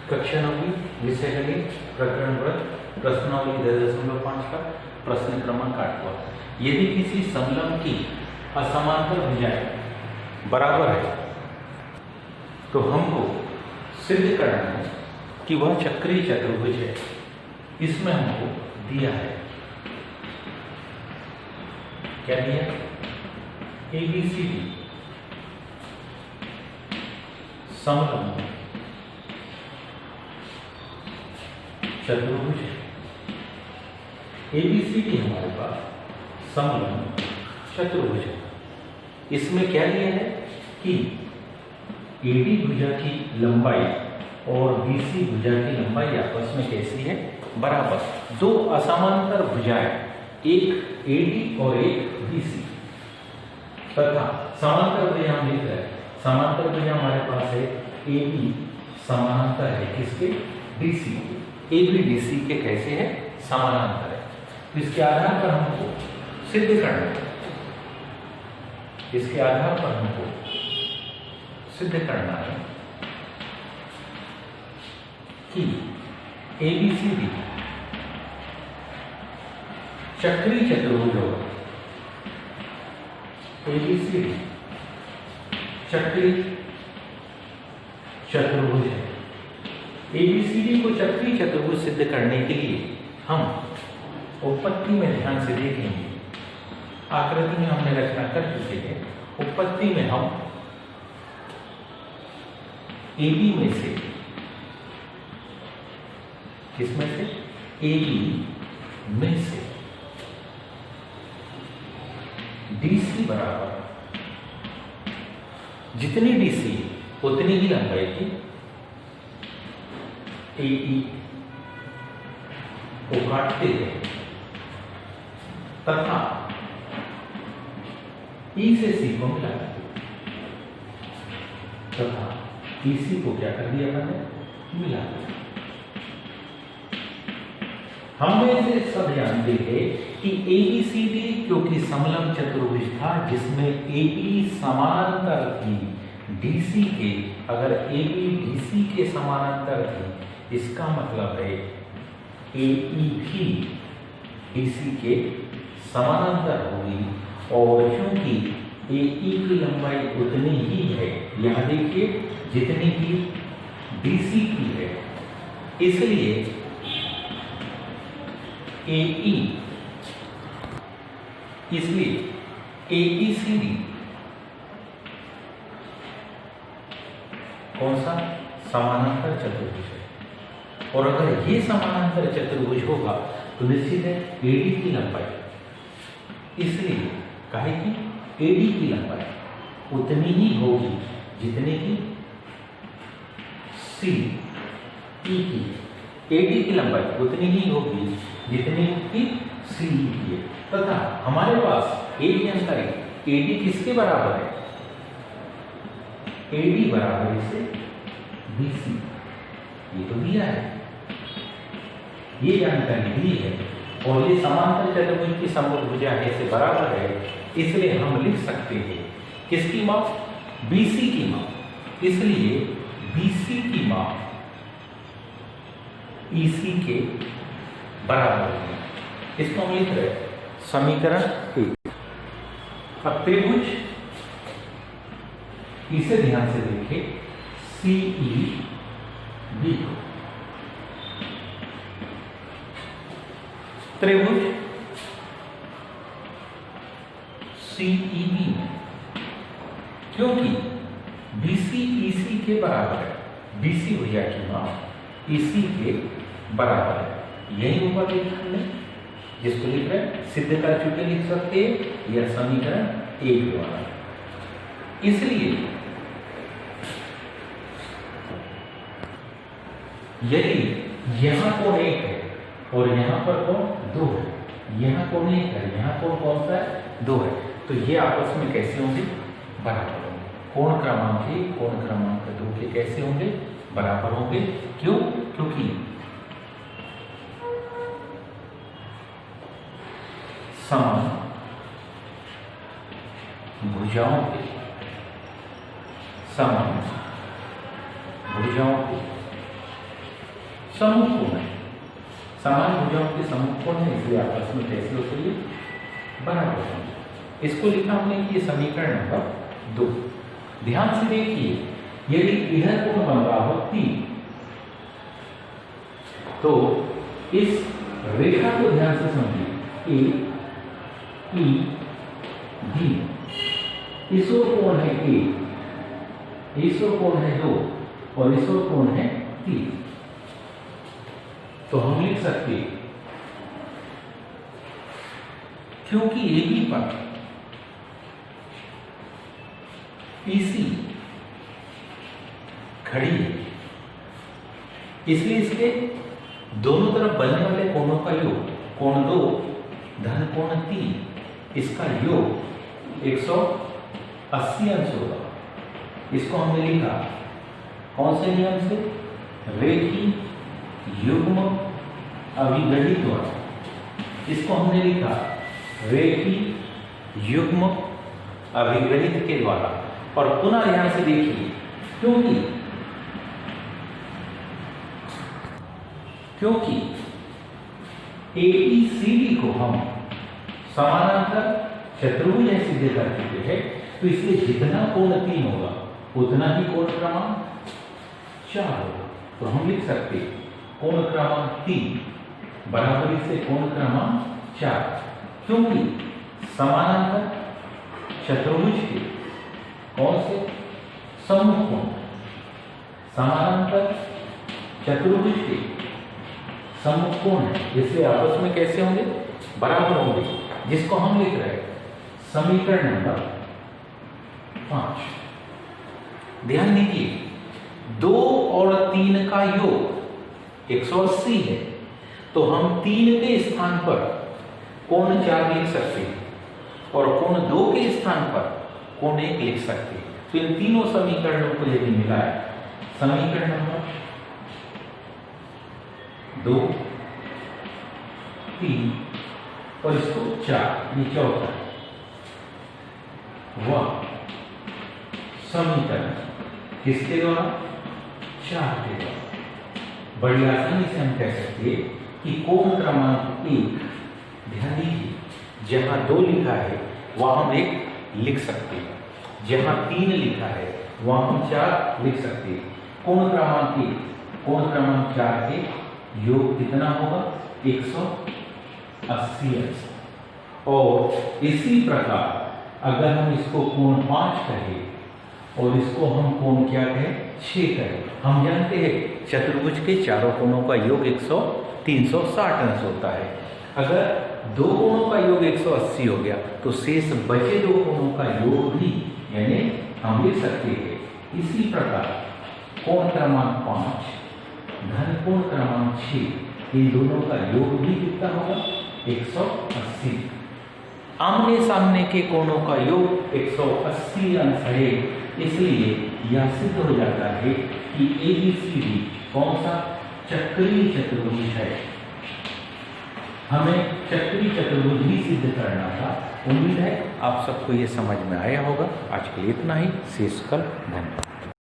कक्षा 9 विषय गणित प्रकरण व्रत प्रश्नावली 10.5 का प्रश्न क्रमांक 8वां। यदि किसी समलंब की असमांतर भुजाएं बराबर है तो हमको सिद्ध करना है कि वह चक्रीय चतुर्भुज है। इसमें हमको दिया है, क्या दिया? ABCD समलंब चतुर्भुज है। ABCD हमारे पास समलंब चतुर्भुज है। इसमें क्या दिया है कि AD भुजा की लंबाई और BC भुजा की लंबाई आपस में कैसी है? बराबर। दो असमांतर भुजाएं, एक AD और एक BC, तथा समांतर भुजा हम लिख रहे हैं। समांतर भुजा हमारे पास है AB समानांतर है किसके? DC। AB DC के कैसे है? समानांतर है। इसके आधार पर हमको सिद्ध करना है, इसके आधार पर हमको सिद्ध करना है कि ABCD चक्रीय चतुर्भुज होगा। ABCD चक्रीय चतुर्भुज है। ABCD को चक्रीय चतुर्भुज सिद्ध करने के लिए हम उत्पत्ति में ध्यान से देखेंगे। आकृति में हमने रचना कर चुके हैं। उत्पत्ति में हम AB में से, किसमें से? AB में से DC बराबर जितनी DC उतनी ही लंबाई की AE को काटते हैं तथा E से C को मिला तथा EC को क्या कर दिया मैंने? मिला। हमने इसे सब जानते हैं कि ABCD क्योंकि समलंब चतुर्भुज था जिसमें AB समानांतर थी DC के, अगर AB DC के समानांतर थी इसका मतलब है AE भी DC के समानांतर होगी। और क्योंकि AE की लंबाई उतनी ही है, यहां देखिए, जितनी की DC की है, इसलिए ABCD कौन सा? समानांतर चतुर्भुज है। और अगर ये समानांतर चतुर्भुज होगा तो निश्चित है AD की लंबाई, इसलिए कहे कि AD की लंबाई उतनी ही होगी जितनी की CE की। AD की लंबाई उतनी ही होगी जितनी की CE की है। तथा हमारे पास एक अंतर है, AD किसके बराबर है? AD बराबर से BC, ये तो दिया है, ये जानकारी दी है। और ये समांतर चतुर्भुज की समभुजा है से बराबर है, इसलिए हम लिख सकते हैं किसकी माप? BC की माप। इसलिए BC की माप EC के बराबर है। इसको हम लिख रहे हैं समीकरण 1। अब त्रिभुज, इसे ध्यान से देखें, CEB त्रिभुज CEB में क्योंकि BC EC के बराबर है, BC भुजा की माप EC के बराबर है। यही ऊपर लिखा हमने, जिसको लिख रहे हैं सिद्ध कर चुके, लिख सकते हैं यह समीकरण 1 द्वारा। इसलिए यदि यहां कोण 1 है और यहां पर कोण 2 है, यहां कोण 1 है, यहां कोण कौन सा है? 2 है, तो ये आपस में कैसे होंगे? बराबर होंगे। कोण क्रमांक 1 कोण क्रमांक 2 के कैसे होंगे? बराबर होंगे। क्यों? क्योंकि समान भुजाओं के समान भुजाओं के समूह कोण है, समान भुजाओं के समूह कोण है, इसलिए आपस में कैसे होते हैं, बराबर होंगे। इसको लिखा हमने कि समीकरण नंबर 2। ध्यान से देखिए, यदि इधर कोण बन रहा हो 3, तो इस रेखा को ध्यान से समझिए, ए ई डी, इस ओर कोण है ए, इस ओर कोण है 2 और इस ओर कोण है 3। तो हम लिख सकते हैं क्योंकि ए बी पर पीसी खड़ी है, इसलिए इसके दोनों तरफ बनने वाले कोणों का योग, कोण 2 धन कोण 3, इसका योग 180 अंश होगा। इसको हमने लिखा कौन से नियम से, रेखीय युग्म अभिगणित द्वारा। इसको हमने लिखा रेखीय युग्म अभिगणित के द्वारा। और पुनः ध्यान से देखिए, क्योंकि ABCD को हम समानांतर चतुर्भुज सिद्ध कर चुके हैं, तो इसलिए जितना कोण 3 होगा उतना ही कोण क्रमांक 4 होगा। तो हम लिख सकते कोण क्रमांक 3 बराबरी से कोण क्रमांक 4, क्योंकि समानांतर चतुर्भुज के कौन से समूह कोण, समानांतर चतुर्भुज के समूह कोण है, इसलिए आपस में कैसे होंगे, बराबर होंगे, जिसको हम लिख रहे हैं समीकरण नंबर 5। ध्यान दीजिए, 2 और 3 का योग 180 है, तो हम 3 के स्थान पर कोण 4 लिख सकते हैं और कोण 2 के स्थान पर कोण 1 लिख सकते हैं। तो इन तीनों समीकरणों को यदि मिलाए, समीकरण नंबर 2, 3 और इसको 4, ये चौथा है, वह समीकरण किसके द्वारा, 4 के द्वारा। बड़ी आसानी से हम कह सकते हैं कि कोण क्रमांक 1, ध्यान दीजिए, जहां 2 लिखा है वहां हम 1 लिख सकते हैं, जहां 3 लिखा है वहां हम 4 लिख सकते हैं। कोण क्रमांक 1, कोण क्रमांक 4 के योग कितना होगा, 180 अंश। और इसी प्रकार अगर हम इसको कोण 5 कहें और इसको हम कोण क्या कहें, 6 कहें, हम जानते हैं चतुर्भुज के चारों कोणों का योग 360 अंश होता है। अगर 2 कोणों का योग 180 हो गया तो शेष बचे 2 कोणों का योग भी, यानी हम लिख सकते हैं इसी प्रकार कोण क्रमांक 5 धन कोण क्रमांक 6, इन दोनों का योग भी कितना होगा, 180। आमने सामने के कोणों का योग 180 अंश है, इसलिए यह सिद्ध हो जाता है कि ABCD कौन सा, चक्रीय चतुर्भुज है। हमें चक्रीय चतुर्भुज ही सिद्ध करना था। उम्मीद है आप सबको ये समझ में आया होगा। आज के लिए इतना ही, शेष कल, धन्यवाद।